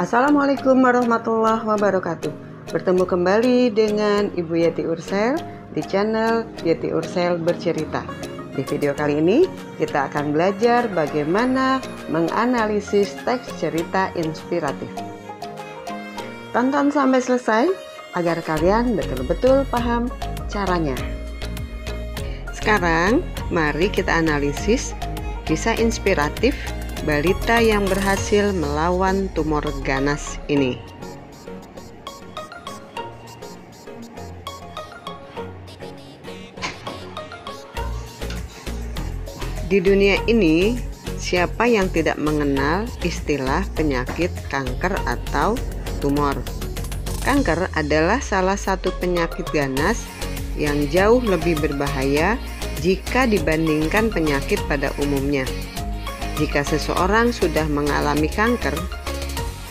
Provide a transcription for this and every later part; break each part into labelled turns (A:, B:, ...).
A: Assalamualaikum warahmatullahi wabarakatuh. Bertemu kembali dengan Ibu Yeti Ursel di channel Yeti Ursel Bercerita. Di video kali ini kita akan belajar bagaimana menganalisis teks cerita inspiratif. Tonton sampai selesai agar kalian betul-betul paham caranya. Sekarang mari kita analisis kisah inspiratif balita yang berhasil melawan tumor ganas ini. Di dunia ini, siapa yang tidak mengenal istilah penyakit kanker atau tumor? Kanker adalah salah satu penyakit ganas yang jauh lebih berbahaya jika dibandingkan penyakit pada umumnya. Jika seseorang sudah mengalami kanker,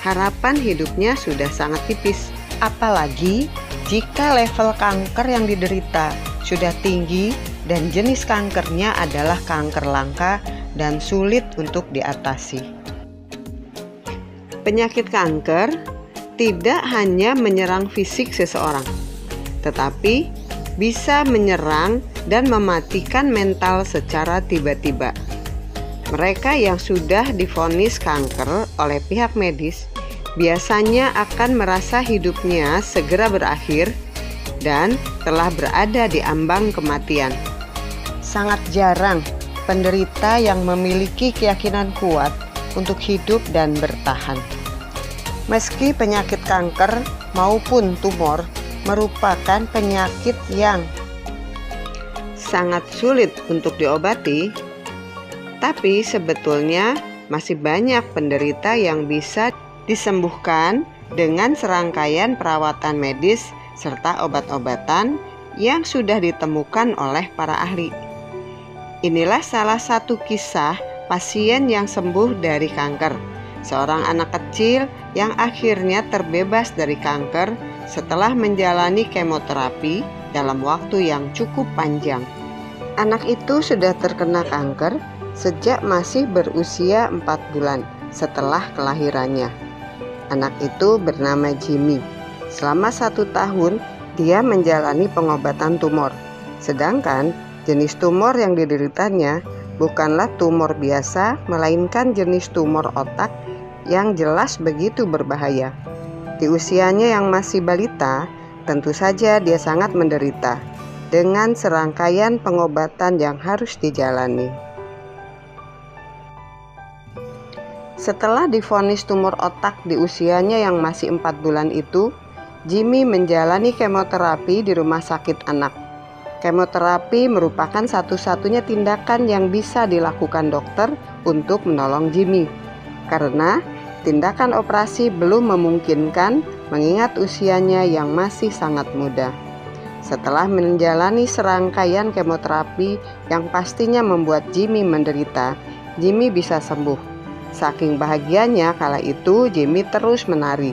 A: harapan hidupnya sudah sangat tipis. Apalagi jika level kanker yang diderita sudah tinggi dan jenis kankernya adalah kanker langka dan sulit untuk diatasi. Penyakit kanker tidak hanya menyerang fisik seseorang, tetapi bisa menyerang dan mematikan mental secara tiba-tiba. Mereka yang sudah divonis kanker oleh pihak medis biasanya akan merasa hidupnya segera berakhir dan telah berada di ambang kematian. Sangat jarang penderita yang memiliki keyakinan kuat untuk hidup dan bertahan. Meski penyakit kanker maupun tumor merupakan penyakit yang sangat sulit untuk diobati, tapi sebetulnya masih banyak penderita yang bisa disembuhkan dengan serangkaian perawatan medis serta obat-obatan yang sudah ditemukan oleh para ahli. Inilah salah satu kisah pasien yang sembuh dari kanker. Seorang anak kecil yang akhirnya terbebas dari kanker setelah menjalani kemoterapi dalam waktu yang cukup panjang. Anak itu sudah terkena kanker sejak masih berusia 4 bulan setelah kelahirannya. Anak itu bernama Jimmy. Selama 1 tahun dia menjalani pengobatan tumor. Sedangkan jenis tumor yang dideritanya bukanlah tumor biasa, melainkan jenis tumor otak yang jelas begitu berbahaya. Di usianya yang masih balita, tentu saja dia sangat menderita dengan serangkaian pengobatan yang harus dijalani. Setelah divonis tumor otak di usianya yang masih 4 bulan itu, Jimmy menjalani kemoterapi di rumah sakit anak. Kemoterapi merupakan satu-satunya tindakan yang bisa dilakukan dokter untuk menolong Jimmy, karena tindakan operasi belum memungkinkan mengingat usianya yang masih sangat muda. Setelah menjalani serangkaian kemoterapi yang pastinya membuat Jimmy menderita, Jimmy bisa sembuh. Saking bahagianya kala itu Jimmy terus menari.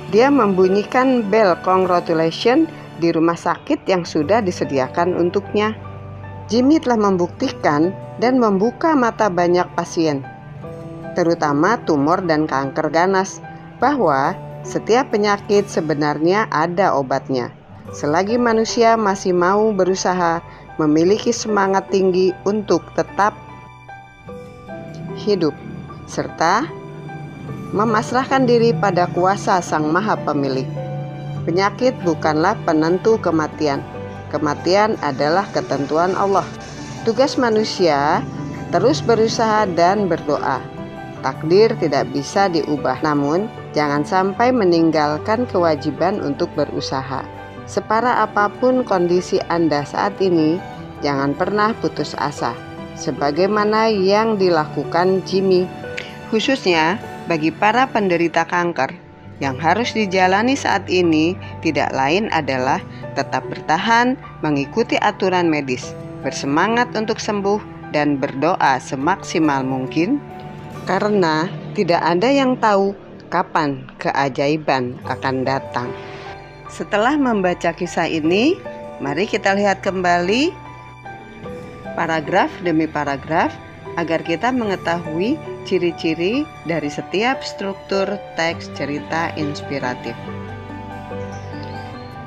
A: Dia membunyikan bel congratulation di rumah sakit yang sudah disediakan untuknya. Jimmy telah membuktikan dan membuka mata banyak pasien, terutama tumor dan kanker ganas, bahwa setiap penyakit sebenarnya ada obatnya. Selagi manusia masih mau berusaha, memiliki semangat tinggi untuk tetap hidup, serta memasrahkan diri pada kuasa Sang Maha Pemilik. Penyakit bukanlah penentu kematian. Kematian adalah ketentuan Allah. Tugas manusia terus berusaha dan berdoa. Takdir tidak bisa diubah, namun jangan sampai meninggalkan kewajiban untuk berusaha. Separah apapun kondisi Anda saat ini, jangan pernah putus asa, sebagaimana yang dilakukan Jimmy. Khususnya bagi para penderita kanker, yang harus dijalani saat ini tidak lain adalah tetap bertahan, mengikuti aturan medis, bersemangat untuk sembuh, dan berdoa semaksimal mungkin, karena tidak ada yang tahu kapan keajaiban akan datang. Setelah membaca kisah ini, mari kita lihat kembali paragraf demi paragraf agar kita mengetahui ciri-ciri dari setiap struktur teks cerita inspiratif.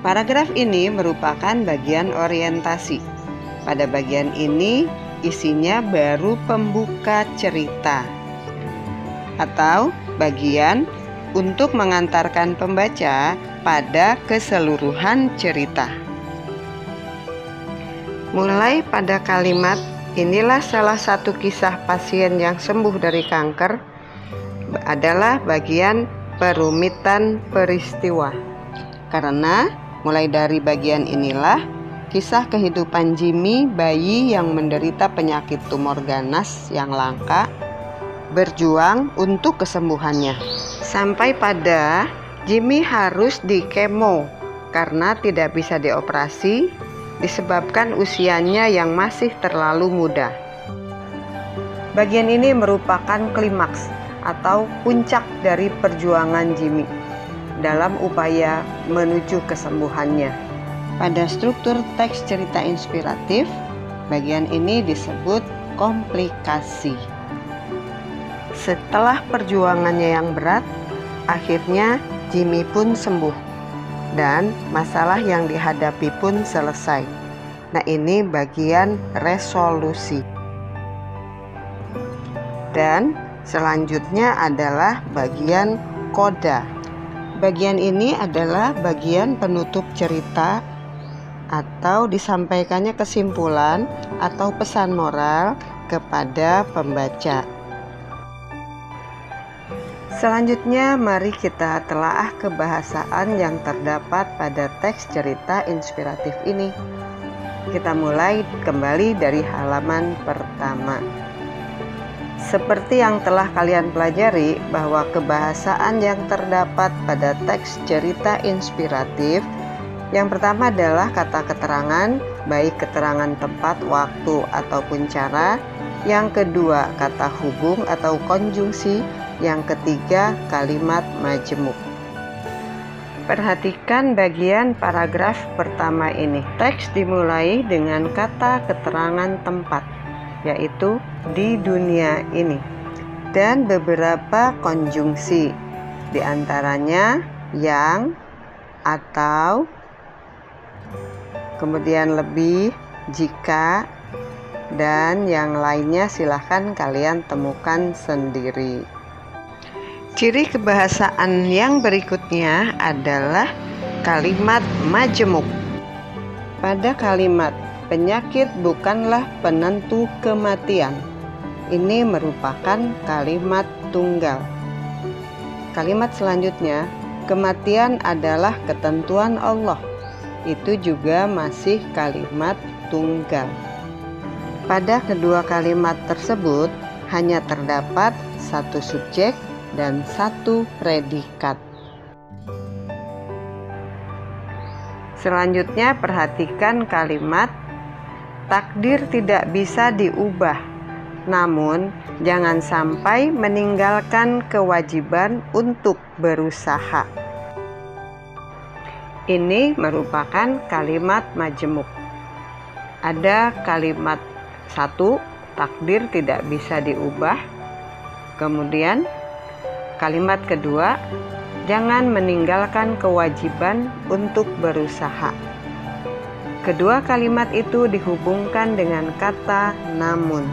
A: Paragraf ini merupakan bagian orientasi. Pada bagian ini, isinya baru pembuka cerita atau bagian untuk mengantarkan pembaca pada keseluruhan cerita. Mulai pada kalimat "Inilah salah satu kisah pasien yang sembuh dari kanker" adalah bagian perumitan peristiwa. Karena mulai dari bagian inilah kisah kehidupan Jimmy, bayi yang menderita penyakit tumor ganas yang langka, berjuang untuk kesembuhannya. Sampai pada Jimmy harus di kemo karena tidak bisa dioperasi disebabkan usianya yang masih terlalu muda. Bagian ini merupakan klimaks atau puncak dari perjuangan Jimmy dalam upaya menuju kesembuhannya. Pada struktur teks cerita inspiratif, bagian ini disebut komplikasi. Setelah perjuangannya yang berat, akhirnya Jimmy pun sembuh dan masalah yang dihadapi pun selesai. Nah, ini bagian resolusi. Dan selanjutnya adalah bagian koda. Bagian ini adalah bagian penutup cerita atau disampaikannya kesimpulan atau pesan moral kepada pembaca. Selanjutnya, mari kita telaah kebahasaan yang terdapat pada teks cerita inspiratif ini. Kita mulai kembali dari halaman pertama. Seperti yang telah kalian pelajari, bahwa kebahasaan yang terdapat pada teks cerita inspiratif, yang pertama adalah kata keterangan, baik keterangan tempat, waktu, ataupun cara. Yang kedua, kata hubung atau konjungsi. Yang ketiga, kalimat majemuk. Perhatikan bagian paragraf pertama ini. Teks dimulai dengan kata keterangan tempat, yaitu di dunia ini, dan beberapa konjungsi, di antaranya yang, atau, kemudian lebih, jika, dan yang lainnya silahkan kalian temukan sendiri. Ciri kebahasaan yang berikutnya adalah kalimat majemuk. Pada kalimat "penyakit bukanlah penentu kematian", ini merupakan kalimat tunggal. Kalimat selanjutnya, "kematian adalah ketentuan Allah", itu juga masih kalimat tunggal. Pada kedua kalimat tersebut hanya terdapat satu subjek dan satu predikat. Selanjutnya perhatikan kalimat "takdir tidak bisa diubah, namun jangan sampai meninggalkan kewajiban untuk berusaha". Ini merupakan kalimat majemuk. Ada kalimat satu, takdir tidak bisa diubah. Kemudian kalimat kedua, jangan meninggalkan kewajiban untuk berusaha. Kedua kalimat itu dihubungkan dengan kata namun.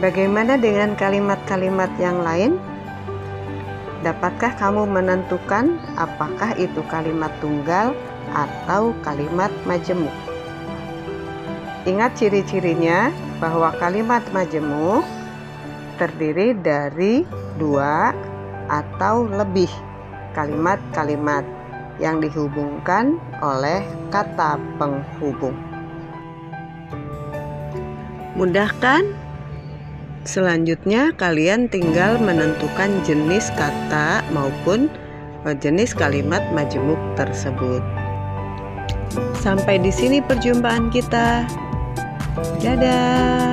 A: Bagaimana dengan kalimat-kalimat yang lain? Dapatkah kamu menentukan apakah itu kalimat tunggal atau kalimat majemuk? Ingat ciri-cirinya bahwa kalimat majemuk terdiri dari dua atau lebih kalimat-kalimat yang dihubungkan oleh kata penghubung. Mudah kan? Selanjutnya kalian tinggal menentukan jenis kata maupun jenis kalimat majemuk tersebut. Sampai di sini perjumpaan kita. Dadah.